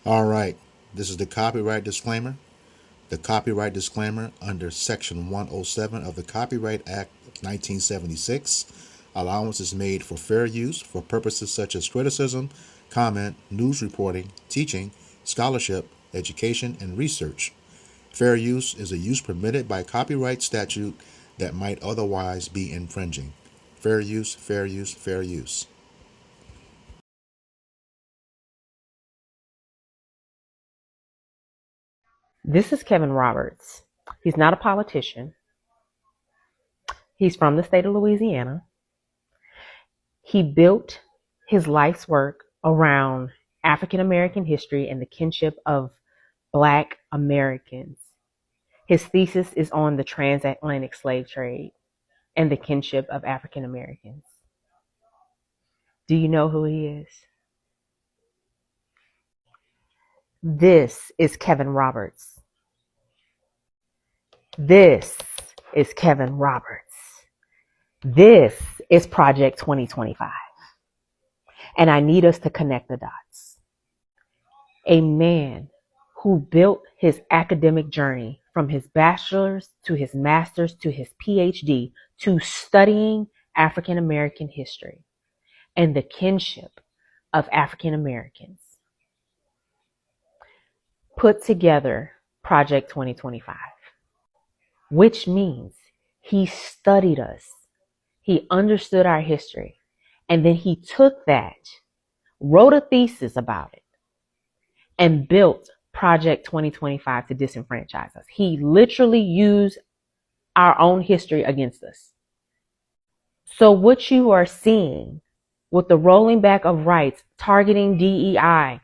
All right, this is the copyright disclaimer. The copyright disclaimer under Section 107 of the Copyright Act of 1976. Allowance is made for fair use for purposes such as criticism, comment, news reporting, teaching, scholarship, education, and research. Fair use is a use permitted by copyright statute that might otherwise be infringing. Fair use, fair use, fair use. This is Kevin Roberts. He's not a politician. He's from the state of Louisiana. He built his life's work around African American history and the kinship of Black Americans. His thesis is on the transatlantic slave trade and the kinship of African Americans. Do you know who he is? This is Kevin Roberts. This is Kevin Roberts. This is Project 2025. And I need us to connect the dots. A man who built his academic journey from his bachelor's to his master's to his PhD to studying African American history and the kinship of African Americans put together Project 2025, which means he studied us, he understood our history, and then he took that, wrote a thesis about it, and built Project 2025 to disenfranchise us. He literally used our own history against us. So what you are seeing with the rolling back of rights, targeting DEI,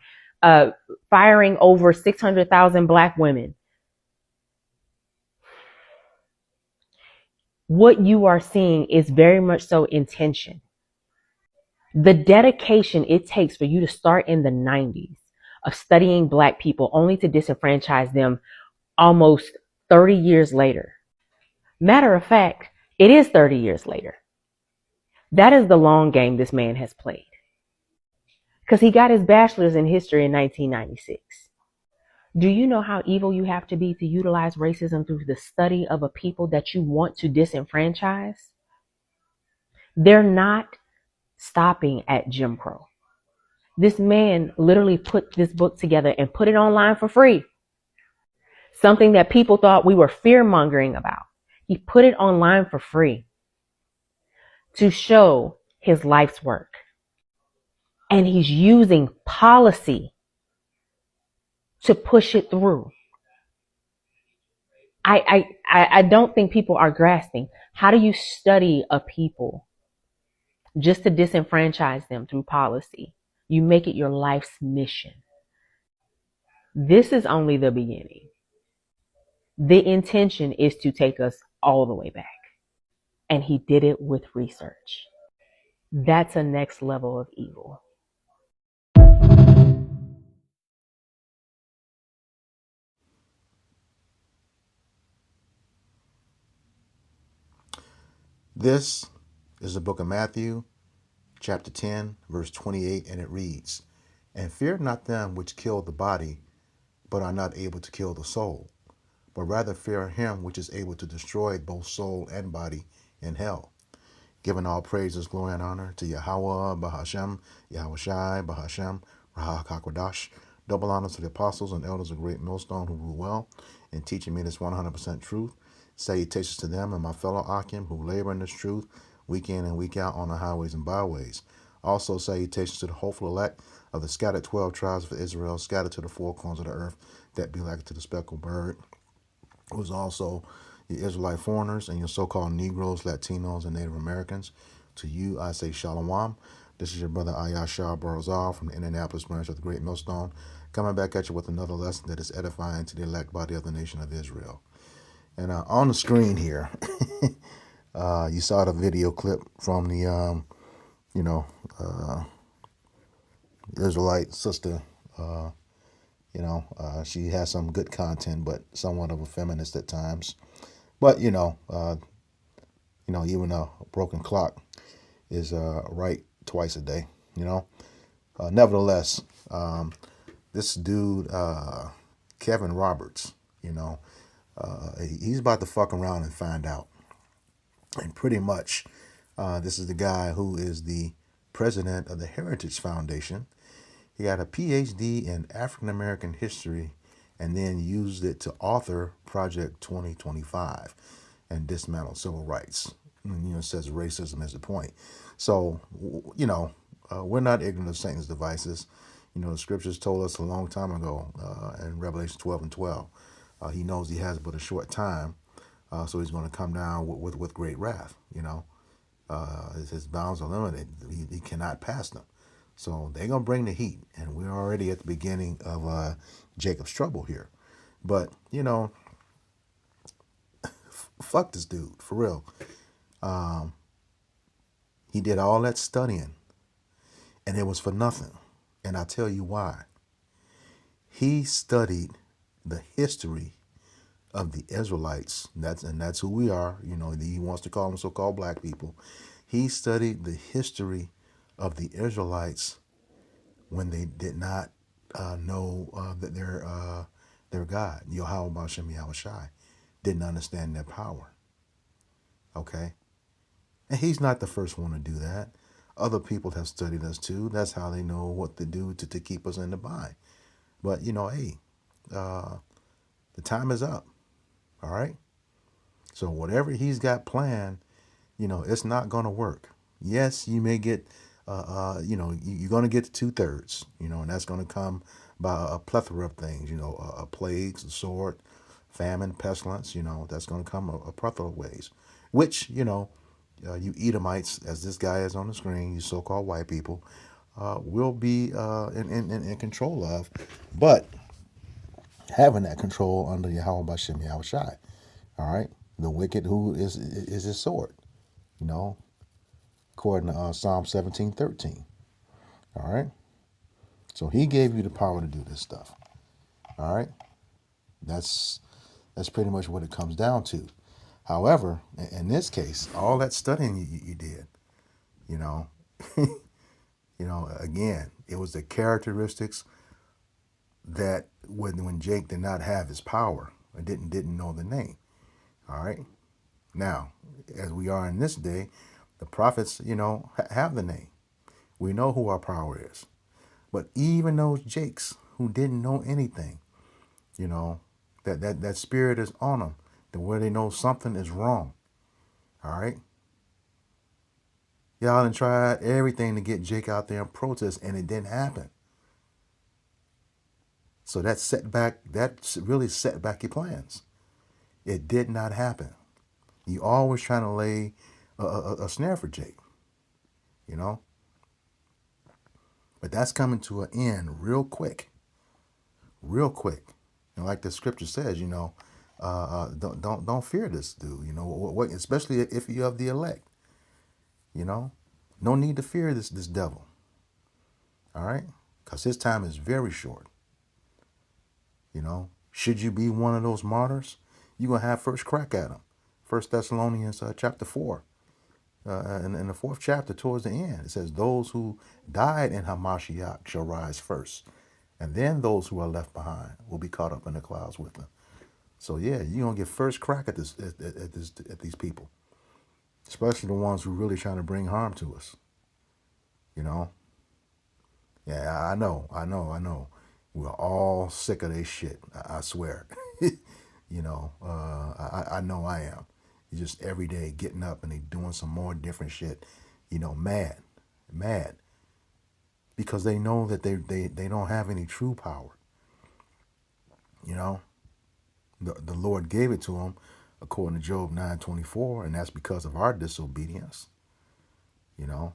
firing over 600,000 Black women, what you are seeing is very much so intention. The dedication it takes for you to start in the 90s of studying Black people only to disenfranchise them almost 30 years later. Matter of fact, it is 30 years later. That is the long game this man has played. Because he got his bachelor's in history in 1996. Do you know how evil you have to be to utilize racism through the study of a people that you want to disenfranchise? They're not stopping at Jim Crow. This man literally put this book together and put it online for free. Something that people thought we were fear mongering about. He put it online for free to show his life's work. And he's using policy to push it through. I don't think people are grasping. How do you study a people just to disenfranchise them through policy? You make it your life's mission. This is only the beginning. The intention is to take us all the way back. And he did it with research. That's a next level of evil. This is the book of Matthew, chapter 10, verse 28, and it reads, "And fear not them which kill the body, but are not able to kill the soul, but rather fear him which is able to destroy both soul and body in hell." Giving all praises, glory, and honor to Yahweh, Bahashem, Yahweh Shai, Bahashem, Rahak HaKodash. Double honors to the apostles and elders of Great Millstone who rule well in teaching me this 100% truth. Salutations to them and my fellow Akim who labor in this truth week in and week out on the highways and byways. Also salutations to the hopeful elect of the scattered 12 tribes of Israel, scattered to the four corners of the earth, that be like to the speckled bird, who's also the Israelite foreigners and your so-called Negroes, Latinos, and Native Americans. To you, I say Shalom. This is your brother Ayashar Barazal from the Indianapolis branch of the Great Millstone, coming back at you with another lesson that is edifying to the elect body of the nation of Israel. And on the screen here, you saw the video clip from the, Israelite sister. She has some good content, but somewhat of a feminist at times. But even a broken clock is right twice a day. Nevertheless, This dude, Kevin Roberts, you know, he's about to fuck around and find out. And pretty much, this is the guy who is the president of the Heritage Foundation. He got a PhD in African American history and then used it to author Project 2025 and dismantle civil rights. And, it says racism is the point. So, we're not ignorant of Satan's devices. The scriptures told us a long time ago in Revelation 12 and 12. He knows he has but a short time, so he's going to come down with great wrath. His bounds are limited. He cannot pass them. So they're going to bring the heat. And we're already at the beginning of Jacob's trouble here. But, fuck this dude, for real. He did all that studying, and it was for nothing. And I'll tell you why. He studied the history of the Israelites. That's who we are. He wants to call them so-called black people. He studied the history of the Israelites when they did not know that their God, Yahweh Bashem Yahushai, didn't understand their power. Okay? And he's not the first one to do that. Other people have studied us too. That's how they know what to do to keep us in the bind. But, hey, the time is up. All right? So whatever he's got planned, it's not going to work. Yes, you may get, you're going to get to 2/3, and that's going to come by a plethora of things, a plagues, a sword, famine, pestilence, that's going to come a plethora of ways, which, you Edomites, as this guy is on the screen, you so-called white people, will be in control of, but having that control under Yahweh Bashem Yahushai. All right, the wicked who is his sword, you know, according to Psalm 17:13. All right, so he gave you the power to do this stuff. All right, that's pretty much what it comes down to. However, in this case, all that studying you did, you know, again, it was the characteristics that when Jake did not have his power or didn't know the name. All right. Now, as we are in this day, the prophets, have the name. We know who our power is. But even those Jakes who didn't know anything, that spirit is on them, to where they know something is wrong. All right. Y'all done tried everything to get Jake out there and protest, and it didn't happen. So that really set back your plans. It did not happen. You always trying to lay a snare for Jake, you know. But that's coming to an end real quick, real quick. And like the scripture says, don't fear this dude. Especially if you have the elect. No need to fear this devil. All right, because his time is very short. Should you be one of those martyrs, you're gonna have first crack at him. First Thessalonians chapter 4. In the fourth chapter, towards the end, it says, "Those who died in Hamashiach shall rise first, and then those who are left behind will be caught up in the clouds with them." So yeah, you're gonna get first crack at these people, especially the ones who really trying to bring harm to us. You know, yeah, I know. We're all sick of this shit. I swear. I know I am. Just every day getting up and they doing some more different shit. Mad, because they know that they don't have any true power. The Lord gave it to them, according to Job 9:24, and that's because of our disobedience. You know,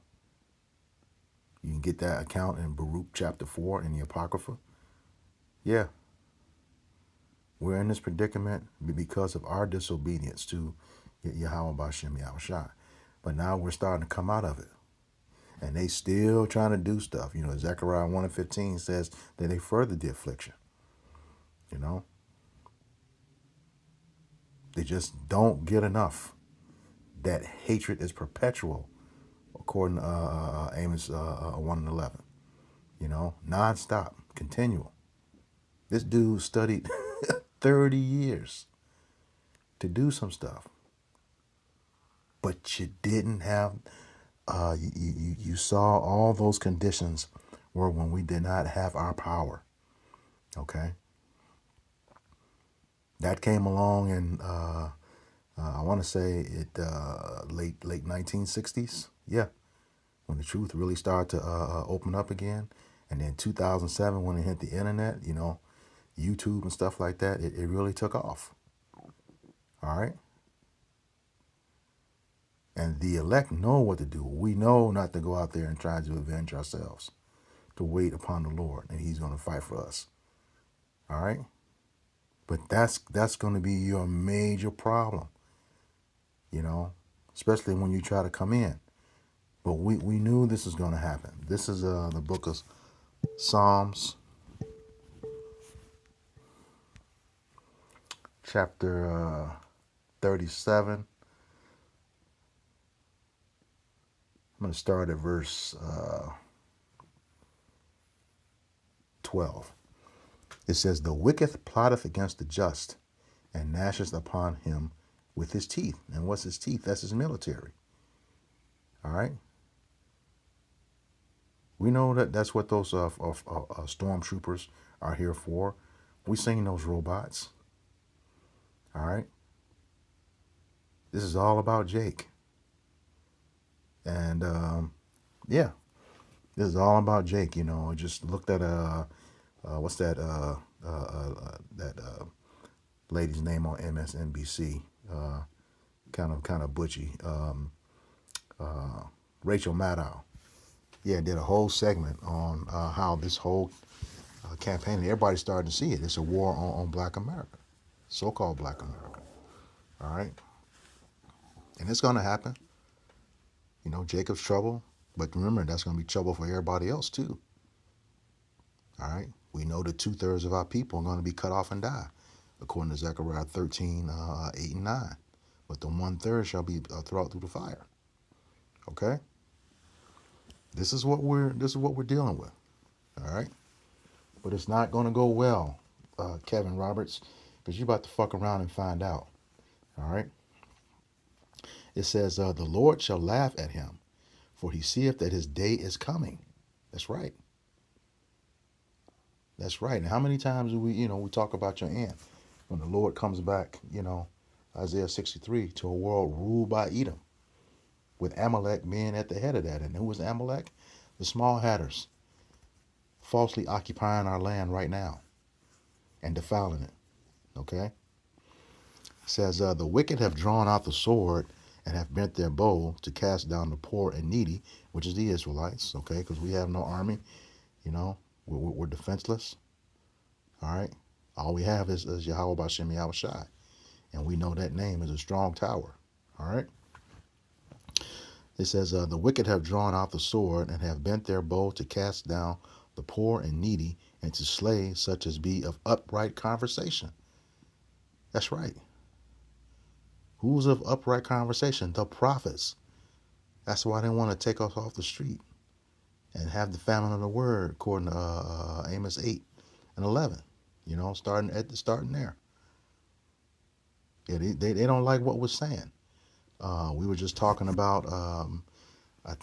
you can get that account in Baruch chapter 4 in the Apocrypha. Yeah, we're in this predicament because of our disobedience to Yahweh Bashem Yahushai. But now we're starting to come out of it. And they still trying to do stuff. Zechariah 1:15 says that they furthered the affliction. They just don't get enough. That hatred is perpetual, according to Amos 1:11. Non-stop, continual. This dude studied 30 years to do some stuff, but you didn't have. You saw all those conditions were when we did not have our power. Okay, that came along in I want to say it late 1960s. Yeah, when the truth really started to open up again, and then 2007 when it hit the internet, YouTube and stuff like that, it really took off. All right, and the elect know what to do. We know not to go out there and try to avenge ourselves, to wait upon the Lord, and He's going to fight for us. All right, but that's going to be your major problem, you know, especially when you try to come in. But we knew this was going to happen. This is the book of Psalms, chapter 37. I'm going to start at verse 12. It says, "The wicked plotteth against the just, and gnasheth upon him with his teeth." And what's his teeth? That's his military. All right? We know that that's what those stormtroopers are here for. We seen those robots. All right? This is all about Jake. And yeah, this is all about Jake. I just looked at what's that lady's name on MSNBC? Kind of butchy. Rachel Maddow. Yeah, did a whole segment on how this whole campaign, and everybody started to see it. It's a war on Black America, so-called Black America. All right, and it's going to happen. Jacob's trouble, but remember that's going to be trouble for everybody else too. All right, we know that 2/3 of our people are going to be cut off and die, according to Zechariah 13, 8 and 9. But the 1/3 shall be thrown through the fire. Okay, this is what we're dealing with. All right, but it's not going to go well, Kevin Roberts, because you're about to fuck around and find out. All right. It says, "The Lord shall laugh at him, for he seeth that his day is coming." That's right. That's right. And how many times do we talk about your end when the Lord comes back, Isaiah 63, to a world ruled by Edom, with Amalek being at the head of that. And who was Amalek? The small hatters, falsely occupying our land right now and defiling it. Okay? It says, "The wicked have drawn out the sword and have bent their bow to cast down the poor and needy," which is the Israelites, okay? Because we have no army, we're defenseless, all right? All we have is Yahweh Bashem Yahweh Shai, and we know that name is a strong tower, all right? It says, "The wicked have drawn out the sword and have bent their bow to cast down the poor and needy and to slay such as be of upright conversation." That's right. Who's of upright conversation? The prophets. That's why they want to take us off the street and have the famine of the word, according to Amos 8 and 11. Starting there. Yeah, they don't like what we're saying. We were just talking about, I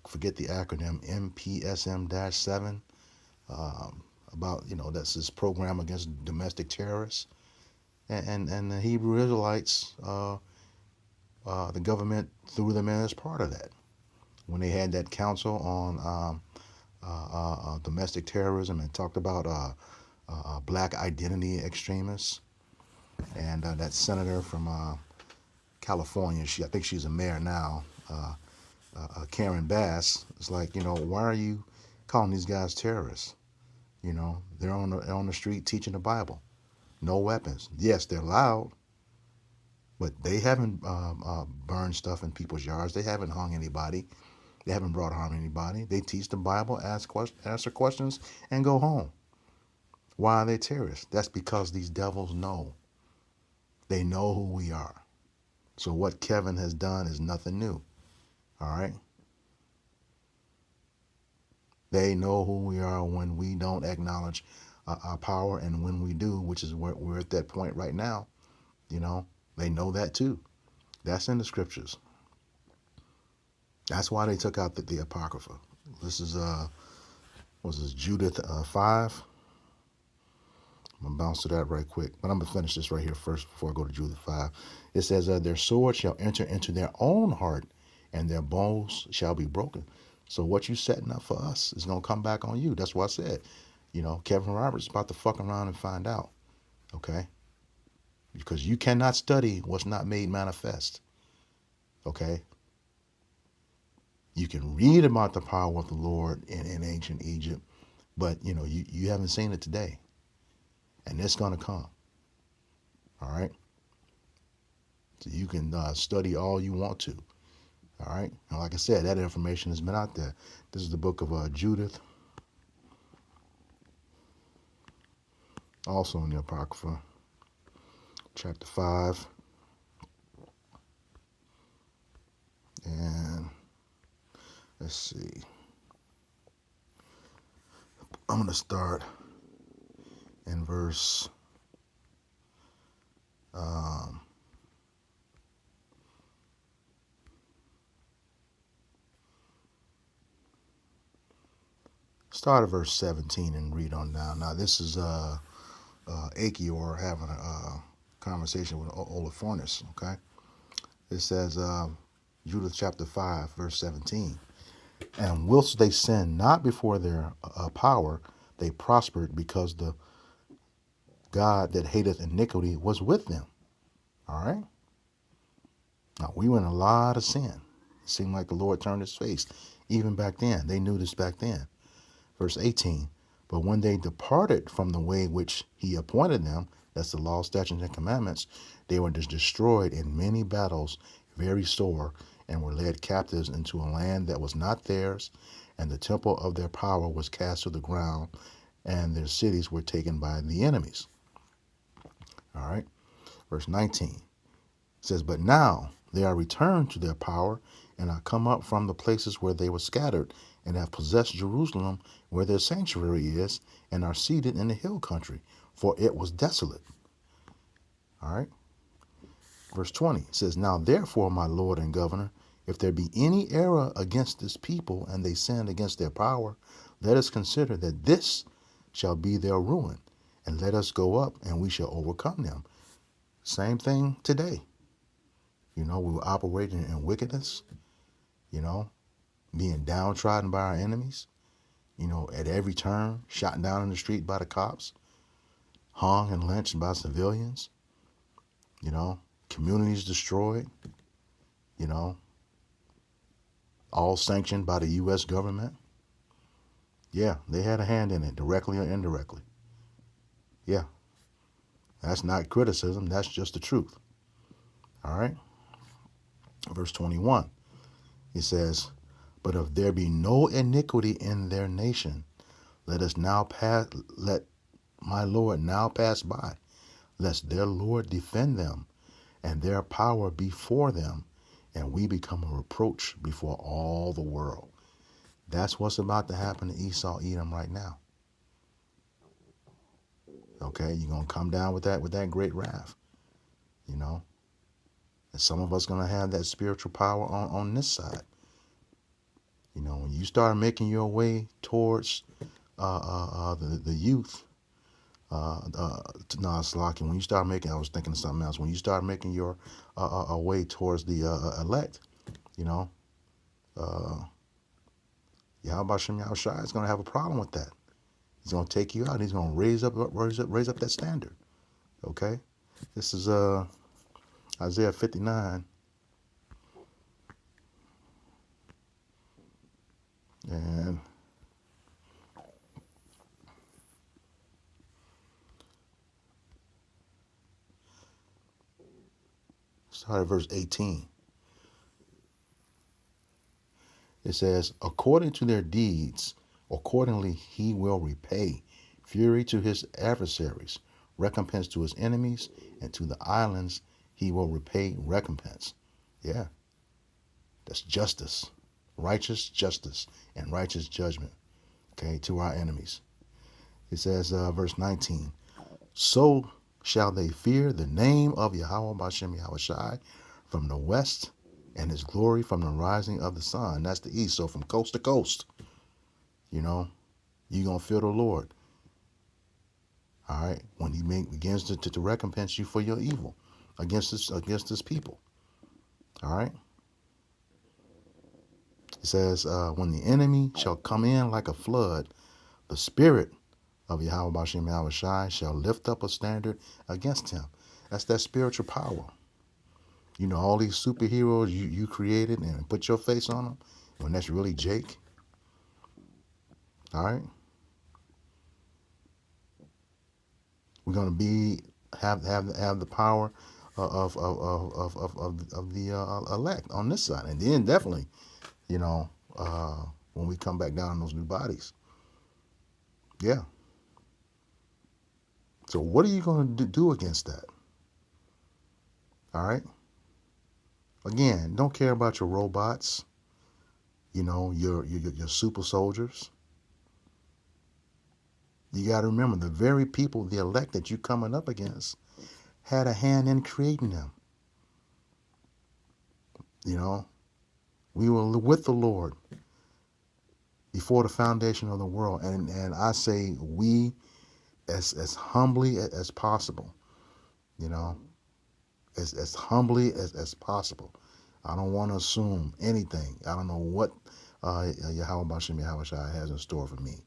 forget the acronym, MPSM-7, about, that's this program against domestic terrorists. And the Hebrew Israelites, the government threw them in as part of that. When they had that council on domestic terrorism and talked about black identity extremists, and that senator from California, I think she's a mayor now, Karen Bass, is like, why are you calling these guys terrorists? They're on the street teaching the Bible. No weapons. Yes, they're loud, but they haven't burned stuff in people's yards. They haven't hung anybody. They haven't brought harm to anybody. They teach the Bible, answer questions, and go home. Why are they terrorists? That's because these devils know. They know who we are. So what Kevin has done is nothing new. All right? They know who we are when we don't acknowledge our power, and when we do, which is where we're at that point right now, you know, they know that too. That's in the scriptures. That's why they took out the Apocrypha. This is was this Judith 5? I'm gonna bounce to that right quick, but I'm gonna finish this right here first before I go to Judith 5. It says, "Their sword shall enter into their own heart, and their bones shall be broken." So what you setting up for us is gonna come back on you. That's what I said. You know, Kevin Roberts is about to fuck around and find out. Okay, because you cannot study what's not made manifest. Okay, you can read about the power of the Lord in ancient Egypt, but you know you haven't seen it today, and it's gonna come. All right. So you can study all you want to. All right. And like I said, that information has been out there. This is the book of Judith, also in the Apocrypha, chapter 5. And let's see. I'm going to start in verse um, start at verse 17 and read on down. Now this is Achior having a conversation with Holofernes. Okay, it says Judith chapter 5 verse 17. And whilst they sinned not before their power, they prospered, because the God that hateth iniquity was with them. All right. Now we were in a lot of sin. It seemed like the Lord turned his face. Even back then, they knew this back then. Verse 18. But when they departed from the way which he appointed them, that's the law, statutes, and commandments, they were destroyed in many battles, very sore, and were led captives into a land that was not theirs, and the temple of their power was cast to the ground, and their cities were taken by the enemies. All right. Verse 19 says, but now they are returned to their power, and are come up from the places where they were scattered, and have possessed Jerusalem, where their sanctuary is, and are seated in the hill country, for it was desolate. All right. Verse 20 says, now therefore, my Lord and Governor, if there be any error against this people, and they sin against their power, let us consider that this shall be their ruin, and let us go up, and we shall overcome them. Same thing today. You know, we were operating in wickedness, you know, being downtrodden by our enemies, you know, at every turn, shot down in the street by the cops, hung and lynched by civilians, you know, communities destroyed, you know, all sanctioned by the U.S. government. Yeah, they had a hand in it, directly or indirectly. Yeah, that's not criticism, that's just the truth. All right. Verse 21, he says, but if there be no iniquity in their nation, let my Lord now pass by, lest their Lord defend them, and their power before them, and we become a reproach before all the world. That's what's about to happen to Esau, Edom right now. Okay, you're gonna come down with that great wrath, you know. And some of us gonna have that spiritual power on this side. You know, when you start making your way towards the youth, no, it's locking. When you start making, I was thinking of something else. When you start making your way towards the elect, you know, Yahweh Shem Yahushua is going to have a problem with that. He's going to take you out. He's going to raise up that standard. Okay, this is Isaiah 59, and start at verse 18. It says, according to their deeds, accordingly he will repay fury to his adversaries, recompense to his enemies, and to the islands he will repay recompense. Yeah, that's justice, righteous justice, and righteous judgment, okay, to our enemies. It says, verse 19, so shall they fear the name of Yahweh Bashem Yahushai from the west, and his glory from the rising of the sun. That's the east. So from coast to coast, you know, you're going to fear the Lord. All right. When he begins to recompense you for your evil against this people. All right. It says, when the enemy shall come in like a flood, the spirit of Yahweh Bashem Yahushai shall lift up a standard against him. That's that spiritual power. You know, all these superheroes you created and put your face on them, when that's really Jake. All right. We're gonna have the power of the elect on this side, and then definitely, you know, when we come back down in those new bodies. Yeah. So what are you going to do against that? All right. Again, don't care about your robots. You know, your super soldiers. You got to remember the very people, the elect that you're coming up against, had a hand in creating them. You know, we were with the Lord before the foundation of the world, and I say we as humbly as possible. You know, as humbly as possible. I don't want to assume anything. I don't know what Yahweh Bashem Yahweh Shai has in store for me.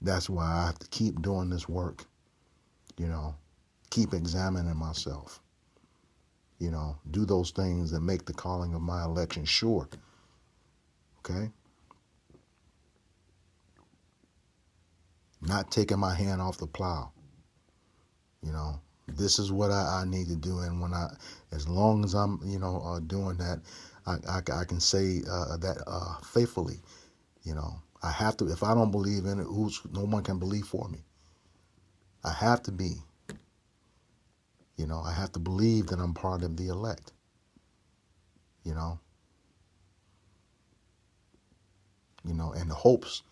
That's why I have to keep doing this work. You know, keep examining myself. You know, do those things that make the calling of my election sure. Okay? Not taking my hand off the plow. You know, this is what I need to do. And as long as I'm, doing that, I can say that faithfully. You know, I have to, if I don't believe in it, no one can believe for me. I have to be, I have to believe that I'm part of the elect, you know, in the hopes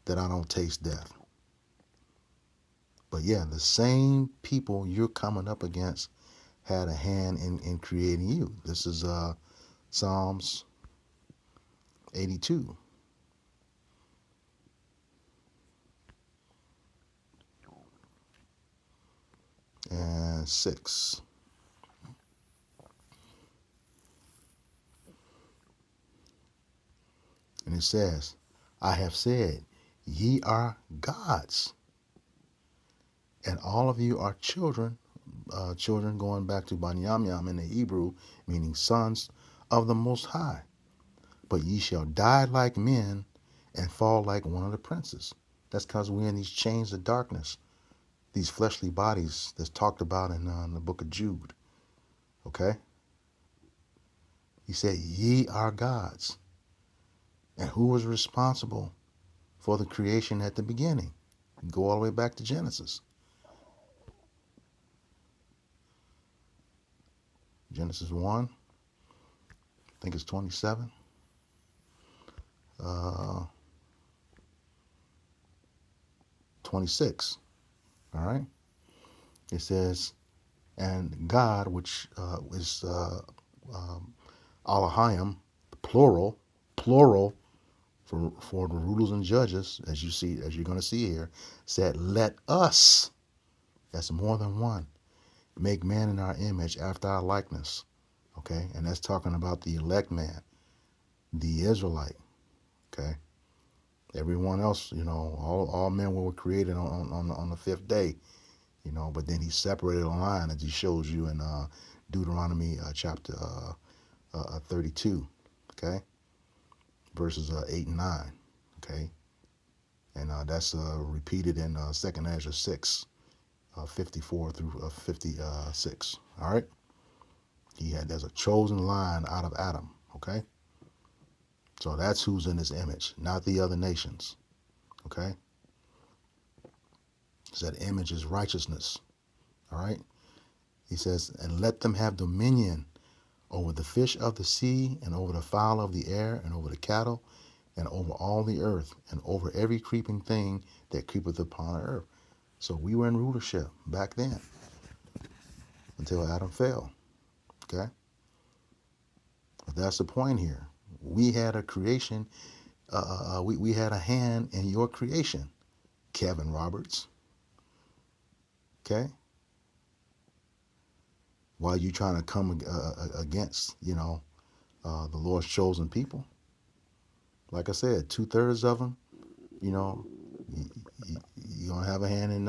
that I don't taste death. But yeah, the same people you're coming up against had a hand in creating you. This is Psalms 82 and 6. And it says, I have said, ye are gods, and all of you are children. Children going back to Banyamyam in the Hebrew, meaning sons of the Most High. But ye shall die like men and fall like one of the princes. That's because we're in these chains of darkness, these fleshly bodies that's talked about in the book of Jude. Okay? He said, ye are gods. And who was responsible for the creation at the beginning? Go all the way back to Genesis. Genesis 1, I think it's 27. 26. All right? It says, and God, which is Elohim, plural for the rulers and judges, as you're going to see here, said, let us, that's more than one, make man in our image after our likeness. Okay? And that's talking about the elect man, the Israelite. Okay? Everyone else, all men were created on the fifth day, but then he separated a line, as he shows you in Deuteronomy chapter 32, okay, verses 8 and 9, okay, and that's repeated in 2nd Ezra 6, 54 through 56. All right, there's a chosen line out of Adam, okay, so that's who's in his image, not the other nations, okay. So that image is righteousness. All right, he says, and let them have dominion over the fish of the sea, and over the fowl of the air, and over the cattle, and over all the earth, and over every creeping thing that creepeth upon the earth. So we were in rulership back then until Adam fell. Okay? But that's the point here. We had a creation, we had a hand in your creation, Kevin Roberts. Okay? While you trying to come against, the Lord's chosen people. Like I said, 2/3 of them, you know, you're going to have a hand in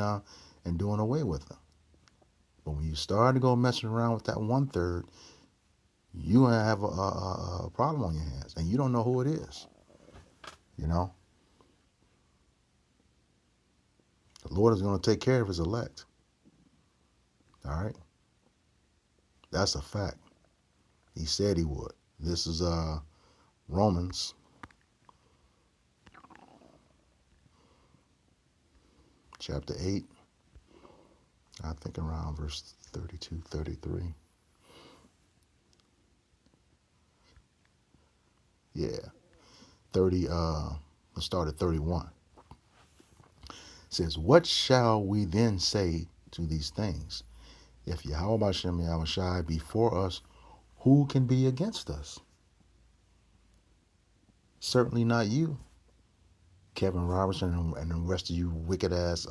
doing away with them. But when you start to go messing around with that 1/3, you're going to have a problem on your hands. And you don't know who it is. You know, the Lord is going to take care of his elect. All right. That's a fact. He said he would. This is Romans chapter 8, I think around verse 32, 33. Yeah. 30, let's start at 31. It says, what shall we then say to these things? If Yahweh Bashem Yahushai be for us, who can be against us? Certainly not you, Kevin Robertson, and the rest of you wicked ass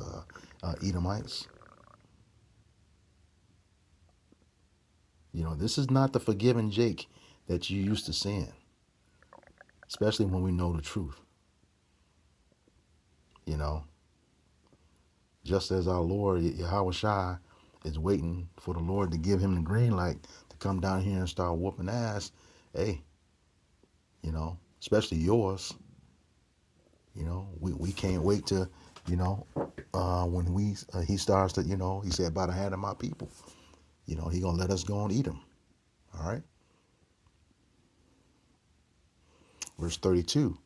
Edomites. You know, this is not the forgiven Jake that you used to seeing, especially when we know the truth. You know, just as our Lord Yahweh Shai is waiting for the Lord to give him the green light to come down here and start whooping ass, hey, especially yours, we can't wait to, when he starts to, he said, by the hand of my people, he gonna let us go and eat them. All right. Verse 32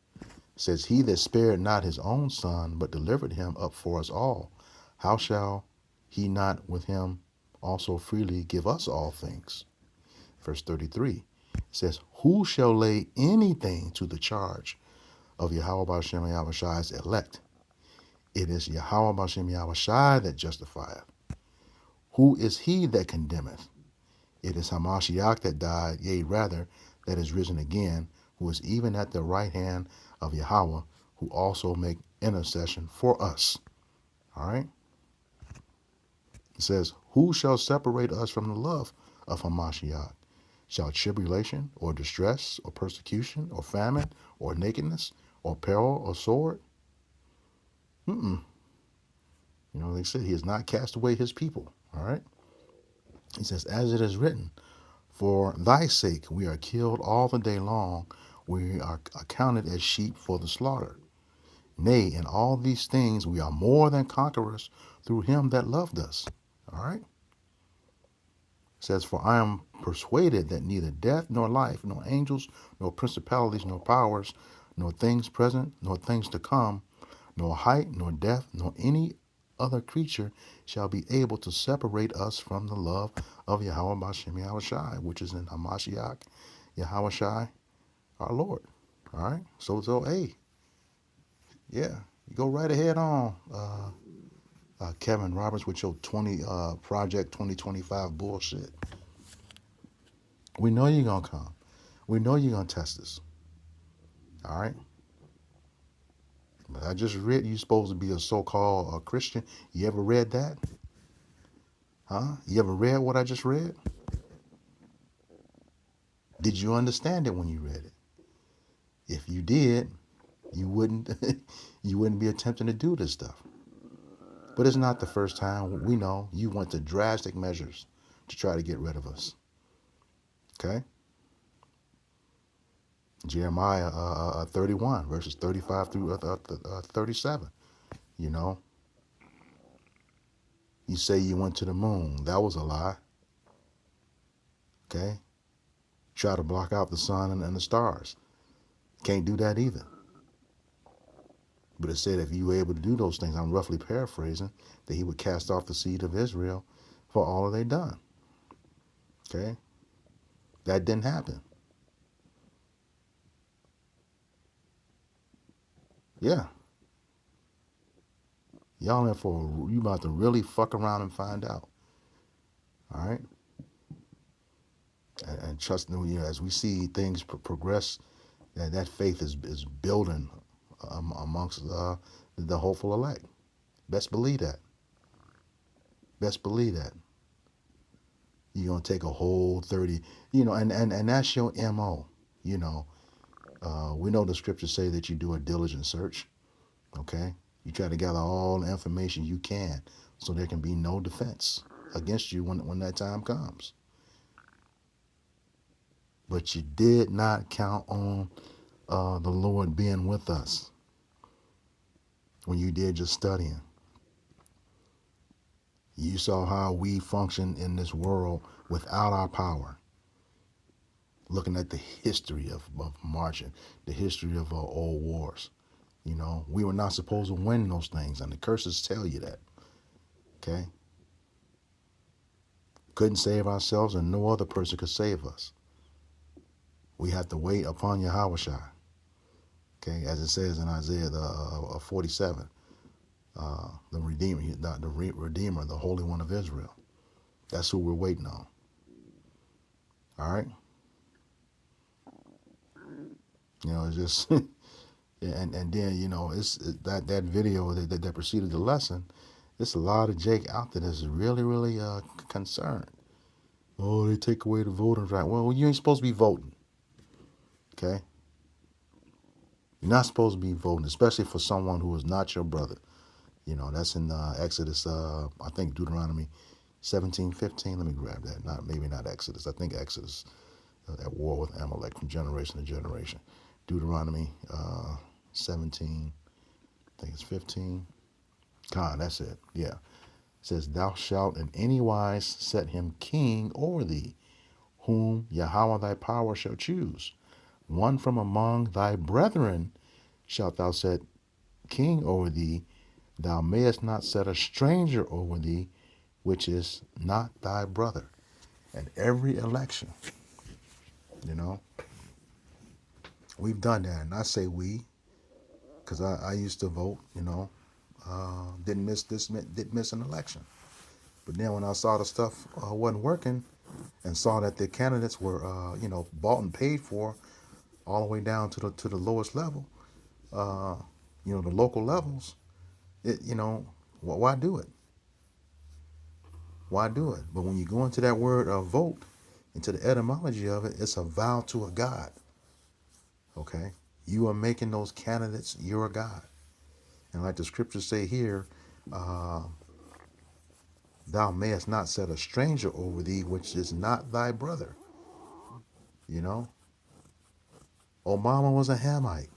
says, he that spared not his own son, but delivered him up for us all, how shall he not with him also freely give us all things? Verse 33 says, who shall lay anything to the charge of Yahweh Bashem Yahushai's elect? It is Yahweh Bashem Yahushai that justifieth. Who is he that condemneth? It is Hamashiach that died, yea, rather, that is risen again, who is even at the right hand of Yahweh, who also make intercession for us. All right? It says, who shall separate us from the love of Hamashiach? Shall tribulation, or distress, or persecution, or famine, or nakedness, or peril, or sword? They said he has not cast away his people. All right? He says, as it is written, for thy sake we are killed all the day long. We are accounted as sheep for the slaughter. Nay, in all these things we are more than conquerors through him that loved us. All right? It says, for I am persuaded that neither death nor life, nor angels, nor principalities, nor powers, nor things present, nor things to come, nor height, nor depth, nor any other creature shall be able to separate us from the love of Yahweh Bashem Yahushai, which is in Hamashiach Yahushai, our Lord. All right? So, hey, yeah, you go right ahead on, Kevin Roberts, with your Project 2025 bullshit. We know you're going to come. We know you're going to test us. All right? But I just read you're supposed to be a so-called Christian. You ever read that? Huh? You ever read what I just read? Did you understand it when you read it? If you did, you wouldn't you wouldn't be attempting to do this stuff. But it's not the first time. We know you went to drastic measures to try to get rid of us. Okay? Jeremiah 31, verses 35 through 37. You say you went to the moon. That was a lie. Okay? Try to block out the sun and the stars. Can't do that either. But it said if you were able to do those things, I'm roughly paraphrasing, that he would cast off the seed of Israel for all that they done. Okay? That didn't happen. Yeah, y'all in you about to really fuck around and find out. All right, and trust me, you know, as we see things progress, that faith is building amongst the hopeful elect. Best believe that. Best believe that. You're gonna take a whole 30, you know, and that's your MO. You know, we know the scriptures say that you do a diligent search. Okay, you try to gather all the information you can, so there can be no defense against you when that time comes. But you did not count on the Lord being with us when you did your studying. You saw how we function in this world without our power. Looking at the history of marching, the history of old wars. You know, we were not supposed to win those things, and the curses tell you that. Okay? Couldn't save ourselves, and no other person could save us. We have to wait upon Yahweh Shai. Okay, as it says in Isaiah 47, the Redeemer, Redeemer, the Holy One of Israel. That's who we're waiting on. All right, you know, it's just and then you know that video that preceded the lesson. It's a lot of Jake out there that's really concerned. Oh, they take away the voting right. Well, you ain't supposed to be voting. Okay, you're not supposed to be voting, especially for someone who is not your brother. You know, that's in Exodus, I think Deuteronomy 17:15. Let me grab that. Maybe not Exodus. I think Exodus, at war with Amalek from generation to generation. Deuteronomy 17, I think it's 15. God, that's it. Yeah. It says, Thou shalt in any wise set him king over thee, whom Yahweh thy power shall choose. One from among thy brethren shalt thou set king over thee. Thou mayest not set a stranger over thee, which is not thy brother. And every election, you know, we've done that. And I say we, because I used to vote, you know, didn't miss an election. But then when I saw the stuff wasn't working and saw that the candidates were, you know, bought and paid for all the way down to the lowest level, uh, you know, the local levels, you know, why do it? Why do it? But when you go into that word vote, into the etymology of it, it's a vow to a God. Okay? You are making those candidates your God. And like the scriptures say here, uh, thou mayest not set a stranger over thee, which is not thy brother. You know? Obama was a Hamite.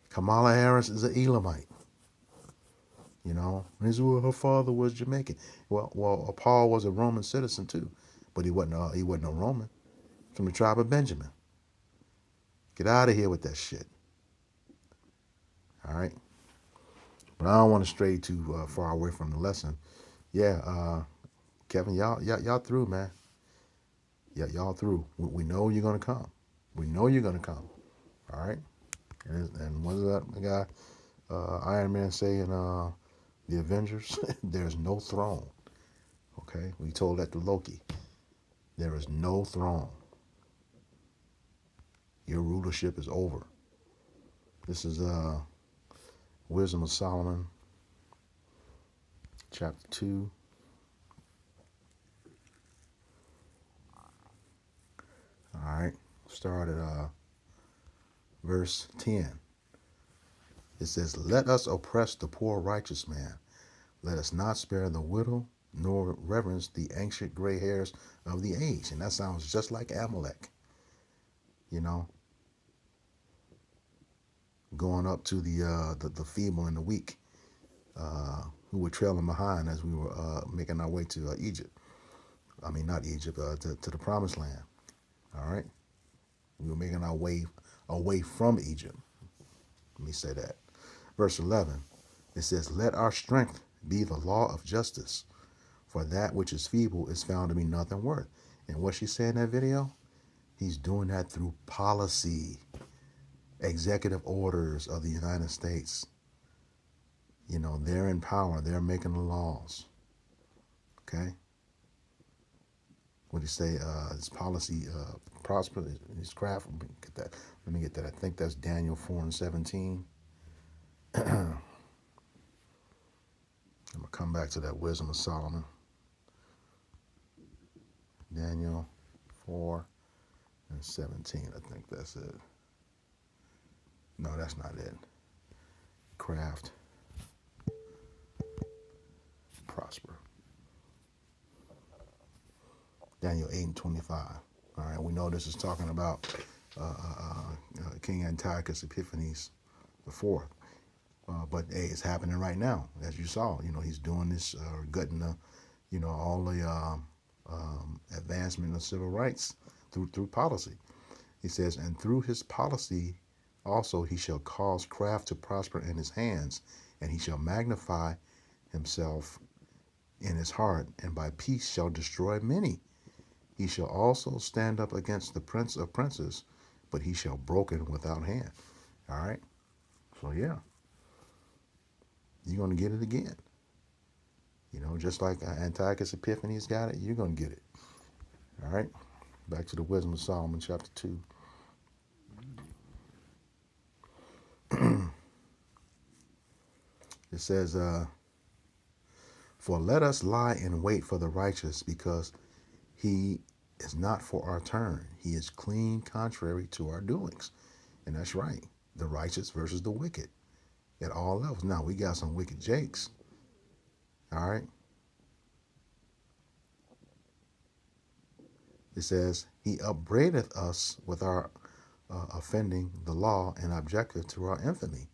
Kamala Harris is an Elamite. You know? And he said, well, her father was Jamaican. Well, Paul was a Roman citizen too. But he wasn't a Roman. From the tribe of Benjamin. Get out of here with that shit. All right? But I don't want to stray too far away from the lesson. Yeah, Kevin, y'all through, man. Yeah, y'all through. We know you're gonna come. We know you're gonna come. All right. And what did that guy Iron Man say in the Avengers? There's no throne. Okay, we told that to Loki. There is no throne. Your rulership is over. This is Wisdom of Solomon, chapter 2. All right, start at verse 10. It says, Let us oppress the poor righteous man. Let us not spare the widow, nor reverence the ancient gray hairs of the age. And that sounds just like Amalek, you know, going up to the feeble and the weak, who were trailing behind as we were making our way to Egypt. I mean, not Egypt, to the promised land. All right. We were making our way away from Egypt. Let me say that. Verse 11, it says, Let our strength be the law of justice, for that which is feeble is found to be nothing worth. And what she said in that video, he's doing that through policy. executive orders of the United States. They're in power. They're making the laws. Okay. What do you say? His policy prosper. His craft. Let me get that. Let me get that. I think that's Daniel 4:17. I'm gonna come back to that wisdom of Solomon. Daniel 4:17. I think that's it. No, that's not it. Craft, prosper. Daniel 8:25. All right, we know this is talking about King Antiochus Epiphanes the fourth. But hey, it's happening right now, as you saw. He's doing this, gutting all the advancement of civil rights through policy. He says, and through his policy also he shall cause craft to prosper in his hands, and he shall magnify himself in his heart, and by peace shall destroy many. He shall also stand up against the prince of princes, but he shall broken without hand. All right? So, yeah, you're going to get it again. Just like Antiochus Epiphanes got it, you're going to get it. All right? Back to the Wisdom of Solomon, chapter 2. It says, for let us lie in wait for the righteous, because he is not for our turn. He is clean contrary to our doings. And that's right. The righteous versus the wicked at all levels. Now, we got some wicked jakes. All right. It says, he upbraideth us with our offending the law, and objecteth to our infamy,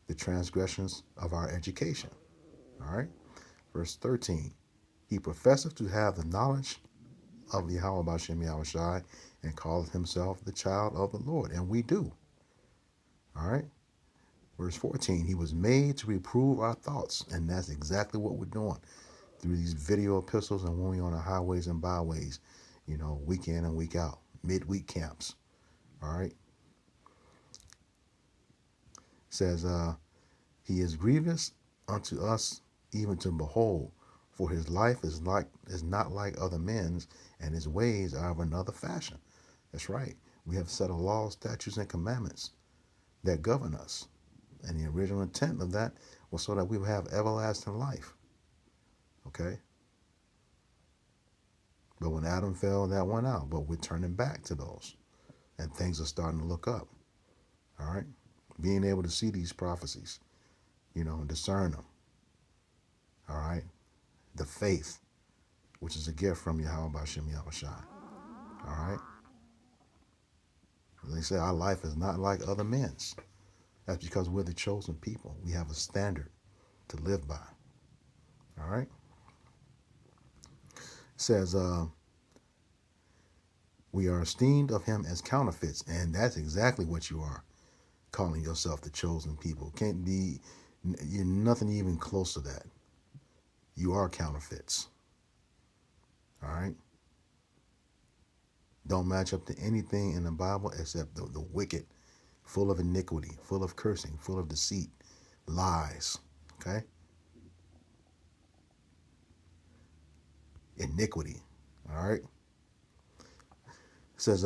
the transgressions of our education. All right. Verse 13. He professeth to have the knowledge of Yahweh Bashem Yahushai, and calleth himself the child of the Lord. And we do. All right. Verse 14. He was made to reprove our thoughts. And that's exactly what we're doing through these video epistles, and when we're on the highways and byways, week in and week out, midweek camps. All right. It says, he is grievous unto us even to behold, for his life is not like other men's, and his ways are of another fashion. That's right. We have set of laws, statutes, and commandments that govern us. And the original intent of that was so that we would have everlasting life. Okay? But when Adam fell, that went out. But we're turning back to those. And things are starting to look up. All right? Being able to see these prophecies, and discern them. All right? The faith, which is a gift from Yahweh Bashem Yahushai. All right? They say our life is not like other men's. That's because we're the chosen people. We have a standard to live by. All right? It says, we are esteemed of him as counterfeits. And that's exactly what you are, calling yourself the chosen people. You're nothing even close to that. You are counterfeits. All right? Don't match up to anything in the Bible except the wicked, full of iniquity, full of cursing, full of deceit, lies. Okay? Iniquity. All right? It says,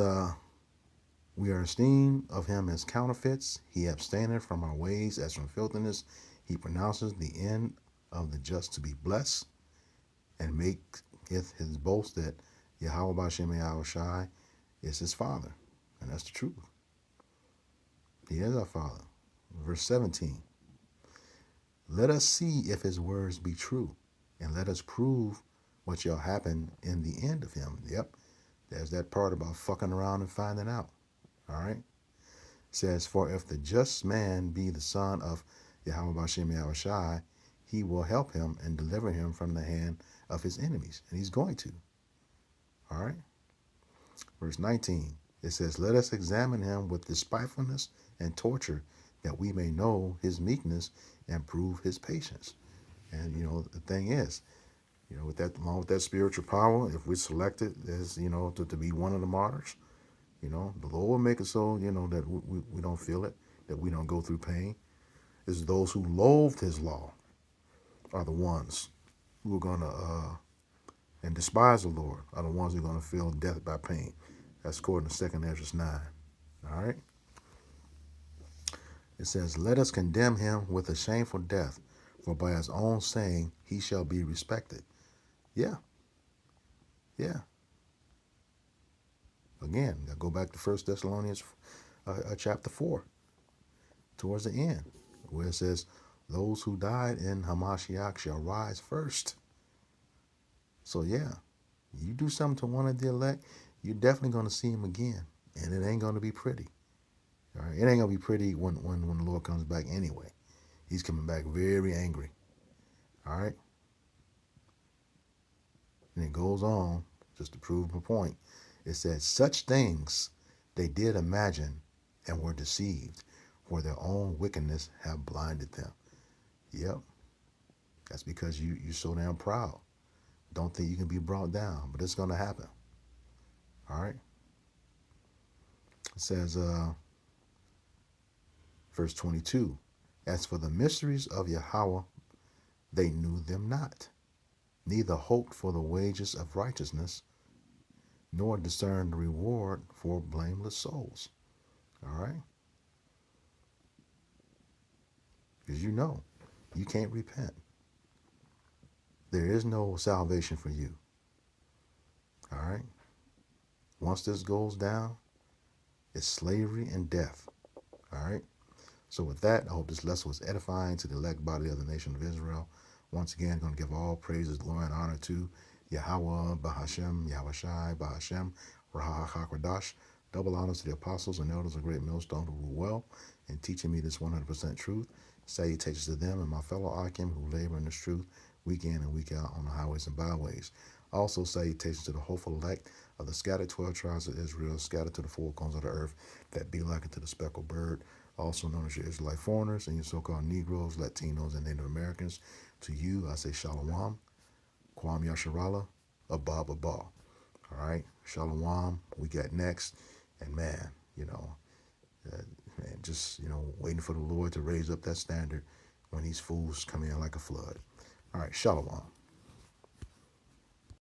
we are esteemed of him as counterfeits. He abstaineth from our ways as from filthiness. He pronounces the end of the just to be blessed, and maketh his boast that Yahweh Bashem Yahushai is his father. And that's the truth. He is our father. Verse 17. Let us see if his words be true, and let us prove what shall happen in the end of him. Yep. There's that part about fucking around and finding out. All right. It says, for if the just man be the son of Yahweh Bashem Yahushai, he will help him and deliver him from the hand of his enemies. And he's going to. All right. Verse 19. It says, let us examine him with despitefulness and torture, that we may know his meekness and prove his patience. And, the thing is, with that spiritual power, if we're selected as, to be one of the martyrs, The Lord will make it so, that we don't feel it, that we don't go through pain. It's those who loathed his law are the ones who are going to, and despise the Lord, are the ones who are going to feel death by pain. That's according to 2nd Ezra 9. All right? It says, let us condemn him with a shameful death, for by his own saying he shall be respected. Yeah, yeah. Again, I go back to 1 Thessalonians chapter 4, towards the end, where it says, those who died in Hamashiach shall rise first. So yeah, you do something to one of the elect, you're definitely going to see him again. And it ain't going to be pretty. All right? It ain't going to be pretty when the Lord comes back anyway. He's coming back very angry. All right? And it goes on, just to prove my point. It says, such things they did imagine and were deceived, for their own wickedness have blinded them. Yep, that's because you're so damn proud. Don't think you can be brought down, but it's going to happen. All right? It says, verse 22, as for the mysteries of Yahweh, they knew them not, neither hoped for the wages of righteousness, nor discerned the reward for blameless souls. All right? Because you can't repent. There is no salvation for you. All right? Once this goes down, it's slavery and death. All right? So with that, I hope this lesson was edifying to the elect body of the nation of Israel. Once again, going to give all praises, glory, and honor to Yahweh, Bahashem, Yahweh Shai, Bahashem, Raha HaKadosh. Double honors to the apostles and elders of Great Millstone who rule well in teaching me this 100% truth. Salutations to them and my fellow Akim who labor in this truth week in and week out on the highways and byways. Also, salutations to the hopeful elect of the scattered 12 tribes of Israel, scattered to the four corners of the earth, that be like unto the speckled bird, also known as your Israelite foreigners and your so-called Negroes, Latinos, and Native Americans. To you, I say Shalom, Kwam Yasharala, Abab Abba. All right, Shalom, we got next. And man, just, waiting for the Lord to raise up that standard when these fools come in like a flood. All right, Shalom.